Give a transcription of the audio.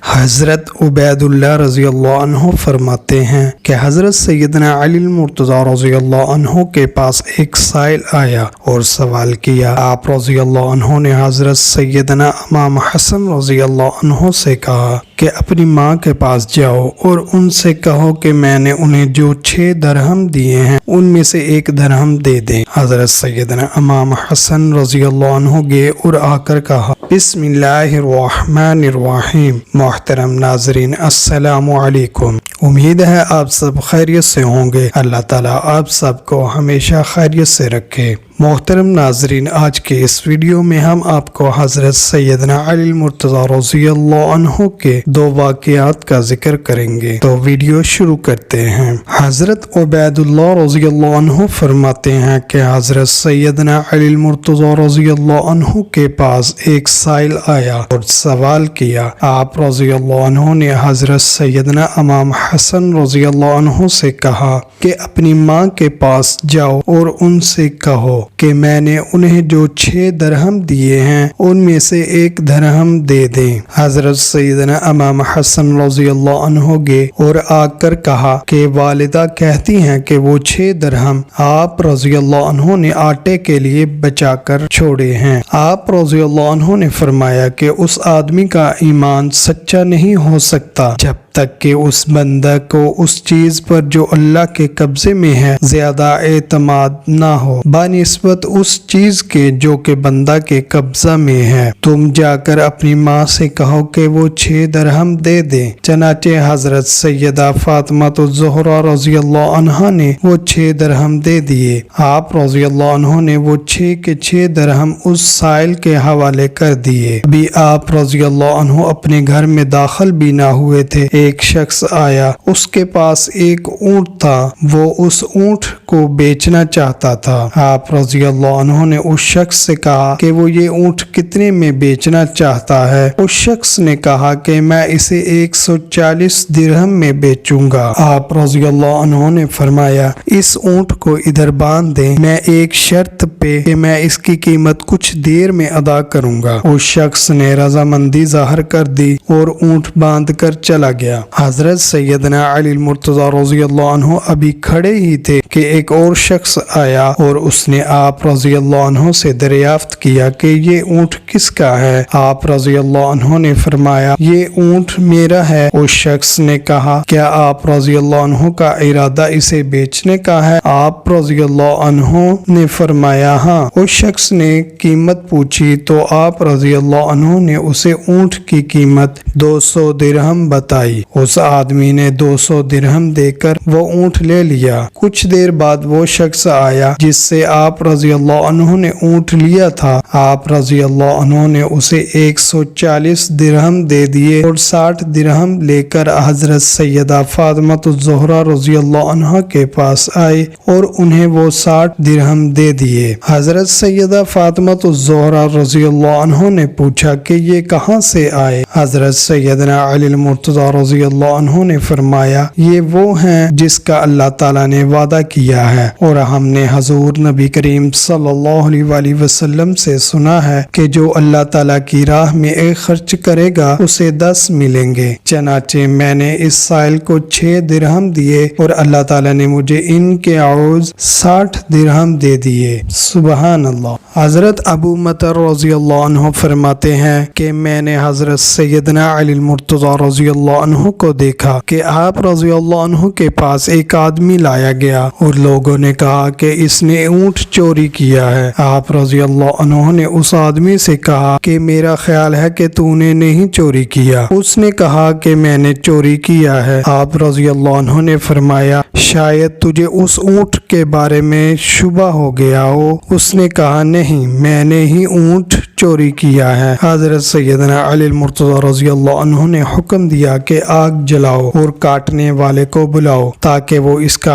حضرت عبیداللہ رضی اللہ عنہ فرماتے ہیں کہ حضرت سیدنا علی المرتضیٰ رضی اللہ عنہ کے پاس ایک سائل آیا اور سوال کیا۔ آپ رضی اللہ عنہ نے حضرت سیدنا امام حسن رضی اللہ عنہ سے کہا کہ اپنی ماں کے پاس جاؤ اور ان سے کہو کہ میں نے انہیں جو 6 درہم دیے ہیں ان میں سے 1 درہم دے دیں۔ حضرت سیدنا امام حسن رضی اللہ عنہ گئے اور آ کر کہا، بسم اللہ الرحمن الرحیم۔ محترم ناظرین، السلام علیکم۔ امید ہے آپ سب خیریت سے ہوں گے۔ اللہ تعالیٰ آپ سب کو ہمیشہ خیریت سے رکھے۔ محترم ناظرین، آج کے اس ویڈیو میں ہم آپ کو حضرت سیدنا علی المرتضیٰ رضی اللہ عنہ کے 2 واقعات کا ذکر کریں گے، تو ویڈیو شروع کرتے ہیں۔ حضرت عبیداللہ رضی اللہ عنہ فرماتے ہیں کہ حضرت سیدنا علی المرتضیٰ رضی اللہ عنہ کے پاس ایک سائل آیا اور سوال کیا۔ آپ رضی اللہ عنہ نے حضرت سیدنا امام حسن رضی اللہ عنہ سے کہا کہ اپنی ماں کے پاس جاؤ اور ان سے کہو کہ میں نے انہیں جو 6 درہم دیے ہیں ان میں سے 1 درہم دے دیں۔ حضرت سیدنا امام حسن رضی اللہ عنہ گئے اور آ کر کہا کہ والدہ کہتی ہیں کہ وہ 6 درہم آپ رضی اللہ عنہ نے آٹے کے لیے بچا کر چھوڑے ہیں۔ آپ رضی اللہ عنہ نے فرمایا کہ اس آدمی کا ایمان سچا نہیں ہو سکتا جب تک کہ اس بندہ کو اس چیز پر جو اللہ کے قبضے میں ہے زیادہ اعتماد نہ ہو بنسبت اس چیز کے جو کہ بندہ کے قبضہ میں ہے۔ تم جا کر اپنی ماں سے کہو کہ وہ 6 درہم دے دیں۔ چنانچہ حضرت سیدہ فاطمہ الزہرا رضی اللہ عنہا نے وہ 6 درہم دے دیے۔ آپ رضی اللہ عنہ نے وہ 6 کے 6 درہم اس سائل کے حوالے کر دیے۔ ابھی آپ رضی اللہ عنہ اپنے گھر میں داخل بھی نہ ہوئے تھے، ایک شخص آیا، اس کے پاس ایک اونٹ تھا، وہ اس اونٹ کو بیچنا چاہتا تھا۔ آپ رضی اللہ عنہ نے اس شخص سے کہا کہ وہ یہ اونٹ کتنے میں بیچنا چاہتا ہے؟ اس شخص نے کہا کہ میں اسے 140 درہم میں بیچوں گا۔ آپ رضی اللہ عنہ نے فرمایا، اس اونٹ کو ادھر باندھ دیں، میں ایک شرط پہ کہ میں اس کی قیمت کچھ دیر میں ادا کروں گا۔ اس شخص نے رضامندی ظاہر کر دی اور اونٹ باندھ کر چلا گیا۔ حضرت سیدنا علی المرتضیٰ رضی اللہ عنہ ابھی کھڑے ہی تھے کہ ایک اور شخص آیا اور اس نے آپ رضی اللہ عنہ سے دریافت کیا کہ یہ اونٹ کس کا ہے؟ آپ رضی اللہ عنہ نے فرمایا، یہ اونٹ میرا ہے۔ اس شخص نے کہا، کیا آپ رضی اللہ عنہ کا ارادہ اسے بیچنے کا ہے؟ آپ رضی اللہ عنہ نے فرمایا ہاں۔ اس شخص نے قیمت پوچھی تو آپ رضی اللہ عنہ نے اسے اونٹ کی قیمت 200 درہم بتائی۔ اس آدمی نے 200 درہم دے کر وہ اونٹ لے لیا۔ کچھ دیر بعد وہ شخص آیا جس سے آپ رضی اللہ عنہ نے اونٹ لیا تھا۔ آپ رضی اللہ عنہ نے اسے 140 درہم دے دیے اور 60 درہم لے کر حضرت سیدہ فاطمہ الزہرا رضی اللہ عنہ کے پاس آئے اور انہیں وہ 60 درہم دے دیے۔ حضرت سیدہ فاطمہ الزہرا رضی اللہ عنہ نے پوچھا کہ یہ کہاں سے آئے؟ حضرت سیدنا علی المرتضیٰ رضی اللہ عنہ نے فرمایا، یہ وہ ہیں جس کا اللہ تعالیٰ نے وعدہ کیا ہے اور ہم نے حضور نبی کریم صلی اللہ علیہ وآلہ وسلم سے سنا ہے کہ جو اللہ تعالیٰ کی راہ میں 1 خرچ کرے گا اسے 10 ملیں گے۔ چنانچہ میں نے اس سائل کو 6 درہم دیے اور اللہ تعالیٰ نے مجھے ان کے عوض 60 درہم دے دیے۔ سبحان اللہ۔ حضرت ابو مطر رضی اللہ عنہ فرماتے ہیں کہ میں نے حضرت سیدنا علی المرتضیٰ رضی اللہ عنہ کو دیکھا کہ آپ رضی اللہ عنہ کے پاس ایک آدمی لایا گیا اور لوگوں نے کہا کہ اس نے اونٹ چوری کیا ہے۔ آپ رضی اللہ عنہ نے اس آدمی سے کہا کہ میرا خیال ہے کہ تو نے نہیں چوری کیا۔ اس نے کہا کہ میں نے چوری کیا ہے۔ آپ رضی اللہ عنہ نے فرمایا، شاید تجھے اس اونٹ کے بارے میں شبہ ہو گیا ہو۔ اس نے کہا، نہیں، میں نے ہی اونٹ چوری کیا ہے۔ حضرت سیدنا علی المرتضیٰ رضی اللہ عنہ نے حکم دیا کہ آگ جلاؤ اور کاٹنے والے کو بلاؤ تاکہ وہ اس کا